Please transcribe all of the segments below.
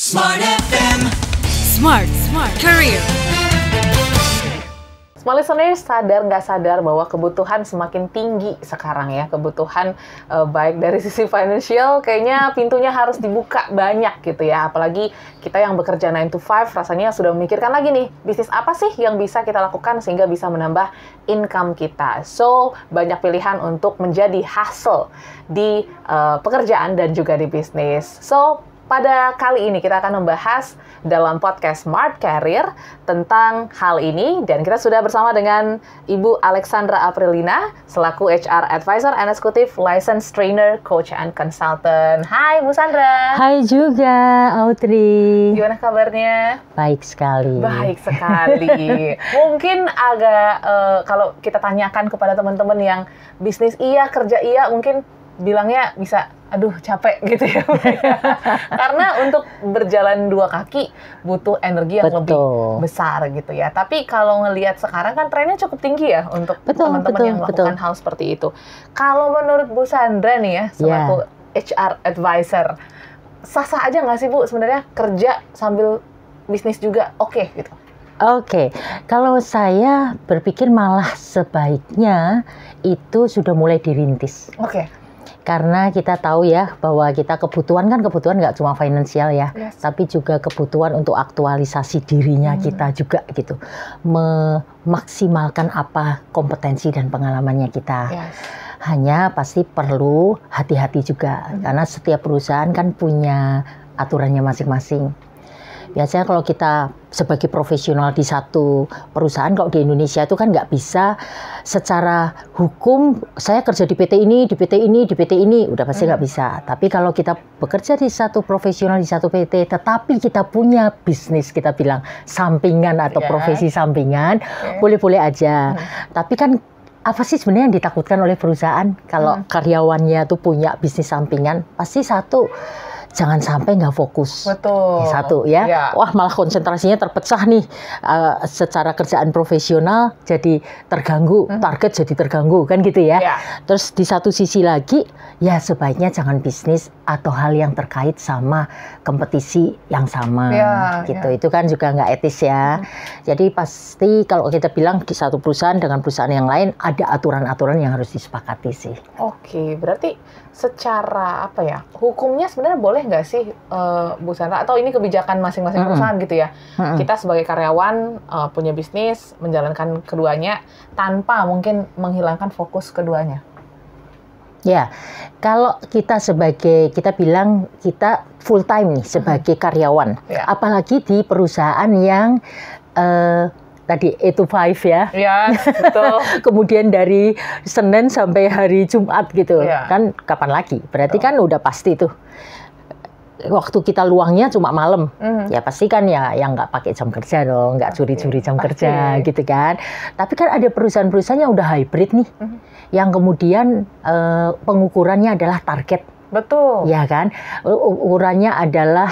Smart FM. Smart Career. Smart listeners, sadar nggak sadar bahwa kebutuhan semakin tinggi sekarang ya. Kebutuhan baik dari sisi financial, kayaknya pintunya harus dibuka banyak gitu ya. Apalagi kita yang bekerja 9 to 5 rasanya sudah memikirkan lagi nih, bisnis apa sih yang bisa kita lakukan sehingga bisa menambah income kita. So, banyak pilihan untuk menjadi hustle di pekerjaan dan juga di bisnis. So, pada kali ini kita akan membahas dalam podcast Smart Career tentang hal ini, dan kita sudah bersama dengan Ibu Alexandra Aprilina selaku HR Advisor and Executive License Trainer, Coach and Consultant. Hai Bu Sandra. Hai juga Audrey. Gimana kabarnya? Baik sekali. Baik sekali. Mungkin agak kalau kita tanyakan kepada teman-teman yang bisnis iya, kerja iya, mungkin bilangnya bisa, aduh capek gitu ya. Karena untuk berjalan dua kaki butuh energi yang lebih besar gitu ya. Tapi kalau ngelihat sekarang kan trennya cukup tinggi ya untuk teman-teman yang melakukan hal seperti itu. Kalau menurut Bu Sandra nih ya, selaku HR Advisor, sah-sah aja nggak sih Bu sebenarnya kerja sambil bisnis juga oke gitu? Oke, kalau saya berpikir malah sebaiknya itu sudah mulai dirintis. Oke. Karena kita tahu ya bahwa kita kebutuhan nggak cuma finansial ya, tapi juga kebutuhan untuk aktualisasi dirinya kita juga gitu, memaksimalkan apa kompetensi dan pengalamannya kita. Hanya pasti perlu hati-hati juga, karena setiap perusahaan kan punya aturannya masing-masing. Biasanya kalau kita sebagai profesional di satu perusahaan, kalau di Indonesia itu kan nggak bisa secara hukum, saya kerja di PT ini, di PT ini, di PT ini, udah pasti nggak bisa. Tapi kalau kita bekerja di satu profesional, di satu PT, tetapi kita punya bisnis, kita bilang sampingan atau profesi sampingan, boleh-boleh aja. Tapi kan apa sih sebenarnya yang ditakutkan oleh perusahaan kalau karyawannya tuh punya bisnis sampingan? Pasti satu, jangan sampai nggak fokus. Betul. Satu ya. Wah, malah konsentrasinya terpecah nih. Secara kerjaan profesional jadi terganggu, target jadi terganggu kan gitu ya. Terus di satu sisi lagi, ya sebaiknya jangan bisnis atau hal yang terkait sama kompetisi yang sama gitu. Itu kan juga nggak etis ya. Jadi pasti kalau kita bilang di satu perusahaan dengan perusahaan yang lain ada aturan-aturan yang harus disepakati sih. Oke, berarti secara apa ya, hukumnya sebenarnya boleh nggak sih Bu Sandra, atau ini kebijakan masing-masing perusahaan gitu ya? Kita sebagai karyawan punya bisnis, menjalankan keduanya tanpa mungkin menghilangkan fokus keduanya. Ya, kalau kita kita bilang kita full time nih sebagai karyawan, apalagi di perusahaan yang tadi 8 to 5 ya. Betul. Kemudian dari Senin sampai hari Jumat gitu. Kan kapan lagi? Berarti kan udah pasti tuh. Waktu kita luangnya cuma malam. Ya pasti kan ya yang nggak pakai jam kerja dong, nggak curi-curi jam kerja gitu kan. Tapi kan ada perusahaan-perusahaan yang udah hybrid nih. Yang kemudian pengukurannya adalah target. Betul. Ya kan, ukurannya adalah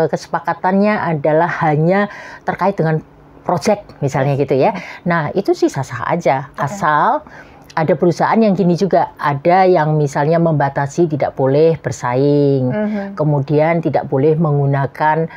kesepakatannya adalah hanya terkait dengan project misalnya gitu ya. Nah itu sih sah-sah aja, asal ada perusahaan yang gini juga, ada yang misalnya membatasi tidak boleh bersaing, kemudian tidak boleh menggunakan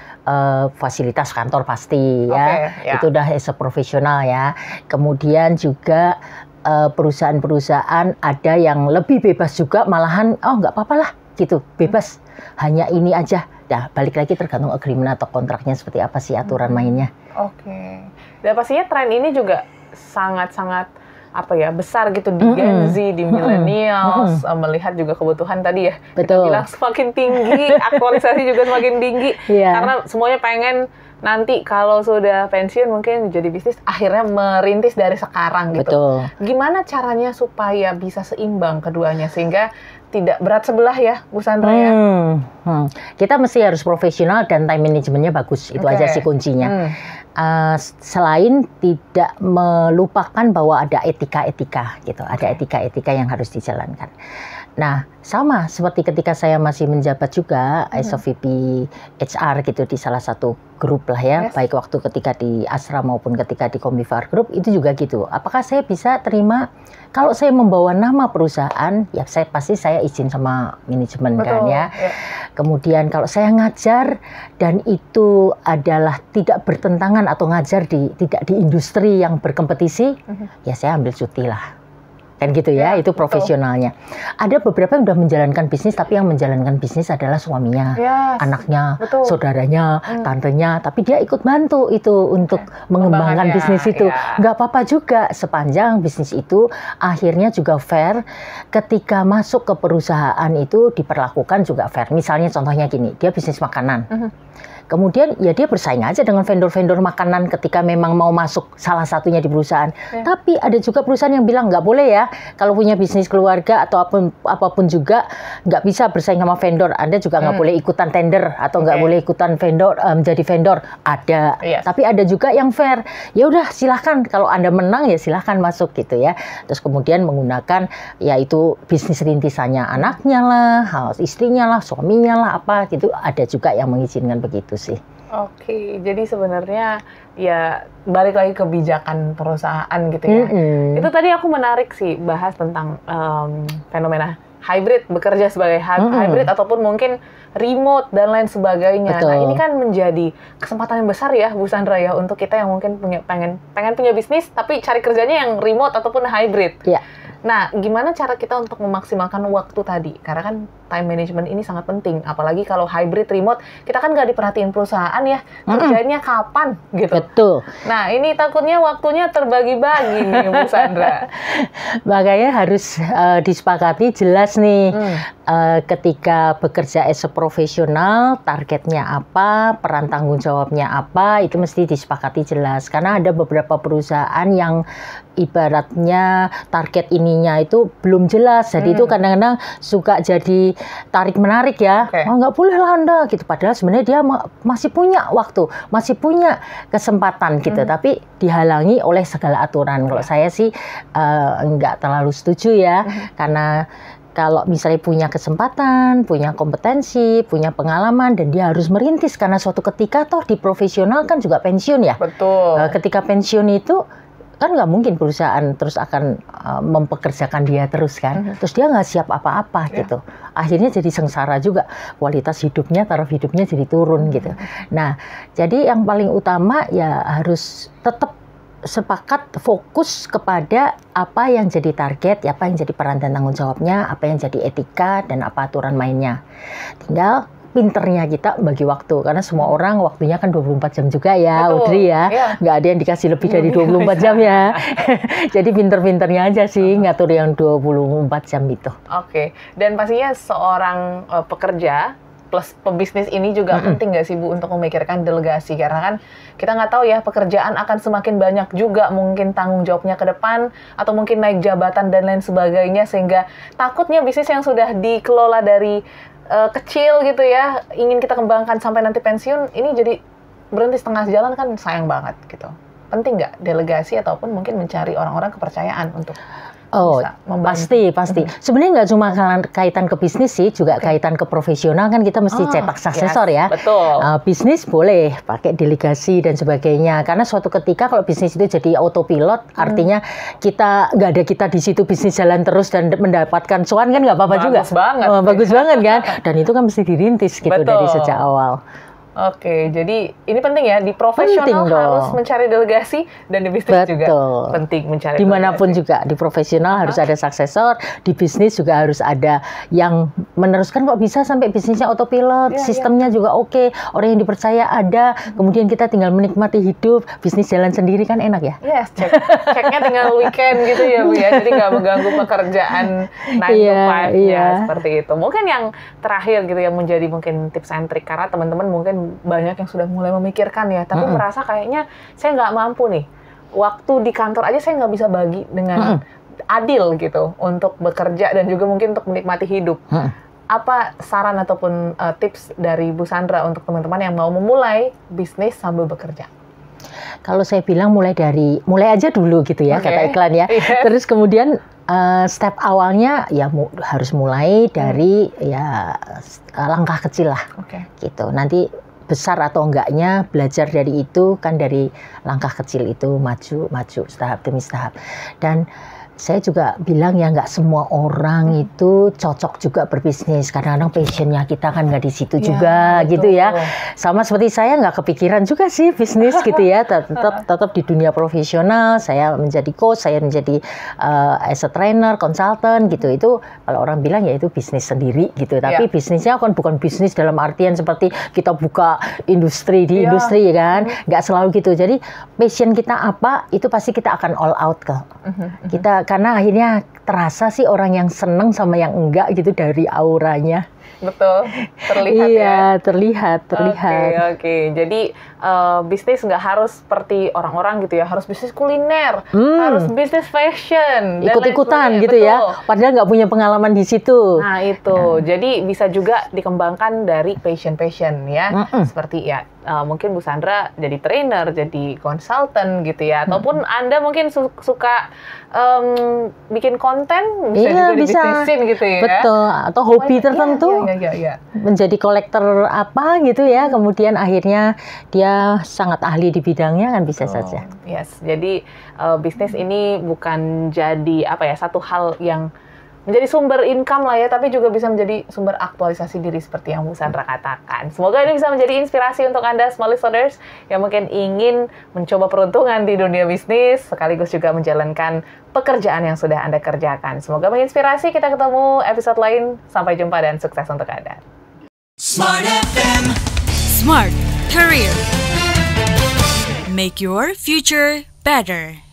fasilitas kantor pasti ya. Itu udah as a profesional ya. Kemudian juga perusahaan-perusahaan ada yang lebih bebas juga, malahan nggak apa-apa lah gitu, bebas, hanya ini aja. Nah, balik lagi tergantung agreement atau kontraknya seperti apa sih aturan mainnya. Oke. Dan pastinya tren ini juga sangat-sangat besar gitu di Gen Z, di millennials, melihat juga kebutuhan tadi ya. Betul. Kita bilang semakin tinggi, aktualisasi juga semakin tinggi. Karena semuanya pengen nanti kalau sudah pensiun mungkin jadi bisnis, akhirnya merintis dari sekarang gitu. Betul. Gimana caranya supaya bisa seimbang keduanya sehingga tidak berat sebelah ya, Bu Sandra ya? Kita mesti harus profesional dan time manajemennya bagus. Itu aja sih kuncinya. Selain tidak melupakan bahwa ada etika-etika gitu. Ada etika-etika yang harus dijalankan. Nah, sama seperti ketika saya masih menjabat juga as a VP HR gitu di salah satu grup lah ya, baik waktu ketika di Astra maupun ketika di Combiphar Group itu juga gitu. Apakah saya bisa terima kalau saya membawa nama perusahaan, ya pasti saya izin sama manajemen kan ya. Kemudian kalau saya ngajar dan itu adalah tidak bertentangan atau ngajar tidak di industri yang berkompetisi, ya saya ambil cuti lah. Kan gitu ya, itu profesionalnya. Ada beberapa yang udah menjalankan bisnis, tapi yang menjalankan bisnis adalah suaminya, anaknya, saudaranya, tantenya, tapi dia ikut bantu itu untuk mengembangkan bisnis itu. Nggak apa-apa juga, sepanjang bisnis itu akhirnya juga fair, ketika masuk ke perusahaan itu diperlakukan juga fair. Misalnya contohnya gini, dia bisnis makanan. Kemudian ya dia bersaing aja dengan vendor-vendor makanan ketika memang mau masuk salah satunya di perusahaan. Tapi ada juga perusahaan yang bilang nggak boleh ya, kalau punya bisnis keluarga atau apapun juga nggak bisa bersaing sama vendor. Anda juga nggak boleh ikutan tender atau nggak boleh ikutan vendor jadi vendor. Ada. Tapi ada juga yang fair. Ya udah silahkan, kalau Anda menang ya silahkan masuk gitu ya. Terus kemudian menggunakan yaitu bisnis rintisannya anaknya lah, istrinya lah, suaminya lah, apa gitu. Ada juga yang mengizinkan begitu sih. Oke, jadi sebenarnya ya balik lagi kebijakan perusahaan gitu ya. Itu tadi aku menarik sih bahas tentang fenomena hybrid, bekerja sebagai hybrid ataupun mungkin remote dan lain sebagainya. Nah, ini kan menjadi kesempatan yang besar ya Bu Sandra ya untuk kita yang mungkin pengen punya bisnis tapi cari kerjanya yang remote ataupun hybrid. Nah, gimana cara kita untuk memaksimalkan waktu tadi? Karena kan time management ini sangat penting. Apalagi kalau hybrid remote, kita kan nggak diperhatiin perusahaan ya. Kerjanya kapan gitu. Betul. Nah, ini takutnya waktunya terbagi-bagi nih Bu Sandra. Makanya harus disepakati jelas nih. Ketika bekerja as a profesional, targetnya apa, peran tanggung jawabnya apa, itu mesti disepakati jelas. Karena ada beberapa perusahaan yang ibaratnya target ininya itu belum jelas. Jadi itu kadang-kadang suka jadi tarik-menarik ya. Oh, nggak boleh lah Anda gitu. Padahal sebenarnya dia masih punya waktu, masih punya kesempatan gitu. Tapi dihalangi oleh segala aturan. Kalau saya sih nggak terlalu setuju ya. Karena kalau misalnya punya kesempatan, punya kompetensi, punya pengalaman, dan dia harus merintis karena suatu ketika toh di profesional kan juga pensiun ya. Betul. Ketika pensiun itu kan nggak mungkin perusahaan terus akan mempekerjakan dia terus kan. Terus dia nggak siap apa-apa gitu. Akhirnya jadi sengsara juga. Kualitas hidupnya, taraf hidupnya jadi turun gitu. Nah, jadi yang paling utama ya harus tetap sepakat fokus kepada apa yang jadi target, apa yang jadi peran dan tanggung jawabnya, apa yang jadi etika, dan apa aturan mainnya. Tinggal pinternya kita bagi waktu, karena semua orang waktunya kan 24 jam juga ya, Audrey ya. Nggak ada yang dikasih lebih dari 24 jam ya. Jadi pinter-pinternya aja sih ngatur yang 24 jam itu. Oke, dan pastinya seorang pekerja plus pebisnis ini juga penting nggak sih Bu untuk memikirkan delegasi, karena kan kita nggak tahu ya pekerjaan akan semakin banyak juga mungkin tanggung jawabnya ke depan atau mungkin naik jabatan dan lain sebagainya, sehingga takutnya bisnis yang sudah dikelola dari kecil gitu ya ingin kita kembangkan sampai nanti pensiun ini jadi berhenti setengah jalan, kan sayang banget gitu. Penting nggak delegasi ataupun mungkin mencari orang-orang kepercayaan untuk pasti. Sebenarnya nggak cuma kaitan ke bisnis sih, juga kaitan ke profesional kan kita mesti cetak suksesor ya. Betul. Bisnis boleh pakai delegasi dan sebagainya, karena suatu ketika kalau bisnis itu jadi autopilot, artinya kita nggak ada kita di situ, bisnis jalan terus dan mendapatkan cuan kan nggak apa-apa juga. Bagus banget kan. Dan itu kan mesti dirintis gitu dari sejak awal. Oke, jadi ini penting ya, di profesional harus mencari delegasi dan di bisnis juga penting mencari dimanapun delegasi. Juga di profesional harus ada suksesor, di bisnis juga harus ada yang meneruskan. Kok bisa sampai bisnisnya autopilot, sistemnya juga oke, orang yang dipercaya ada, kemudian kita tinggal menikmati hidup, bisnis jalan sendiri kan enak ya? Yes, ceknya tinggal weekend gitu ya Bu ya, jadi nggak mengganggu pekerjaan 9 to 5-nya seperti itu. Mungkin yang terakhir gitu yang menjadi mungkin tips and trick, karena teman-teman mungkin banyak yang sudah mulai memikirkan ya, tapi merasa kayaknya saya nggak mampu nih, waktu di kantor aja saya nggak bisa bagi dengan adil gitu untuk bekerja dan juga mungkin untuk menikmati hidup. Apa saran ataupun tips dari Bu Sandra untuk teman-teman yang mau memulai bisnis sambil bekerja? Kalau saya bilang mulai aja dulu gitu ya, kata iklan ya. Terus kemudian step awalnya ya harus mulai dari ya langkah kecil lah, gitu. Nanti besar atau enggaknya belajar dari itu kan dari langkah kecil itu maju tahap demi tahap. Dan saya juga bilang ya nggak semua orang itu cocok juga berbisnis. Kadang-kadang passionnya kita kan nggak di situ juga betul. Gitu ya. Sama seperti saya nggak kepikiran juga sih bisnis gitu ya. Tetap di dunia profesional. Saya menjadi coach, saya menjadi as a trainer, consultant gitu. Itu kalau orang bilang ya itu bisnis sendiri gitu. Tapi bisnisnya kan bukan bisnis dalam artian seperti kita buka industri di industri kan. Nggak selalu gitu. Jadi passion kita apa itu pasti kita akan all out kok. Karena akhirnya terasa sih orang yang seneng sama yang enggak gitu dari auranya. Betul, terlihat iya, terlihat. Oke. Jadi bisnis nggak harus seperti orang-orang gitu ya, harus bisnis kuliner, harus bisnis fashion, ikut-ikutan gitu ya. Padahal nggak punya pengalaman di situ. Nah itu, jadi bisa juga dikembangkan dari passion ya, seperti ya. Mungkin Bu Sandra jadi trainer, jadi konsultan gitu ya, ataupun Anda mungkin suka bikin konten, bisa juga dibisnisin gitu ya. Betul, atau hobi tertentu, menjadi kolektor apa gitu ya, kemudian akhirnya dia sangat ahli di bidangnya kan bisa saja. Yes, jadi bisnis ini bukan jadi satu hal yang menjadi sumber income lah ya, tapi juga bisa menjadi sumber aktualisasi diri seperti yang Bu Sandra katakan. Semoga ini bisa menjadi inspirasi untuk Anda small listeners yang mungkin ingin mencoba peruntungan di dunia bisnis, sekaligus juga menjalankan pekerjaan yang sudah Anda kerjakan. Semoga menginspirasi. Kita ketemu episode lain. Sampai jumpa dan sukses untuk Anda. Smart FM, Smart Career. Make your future better.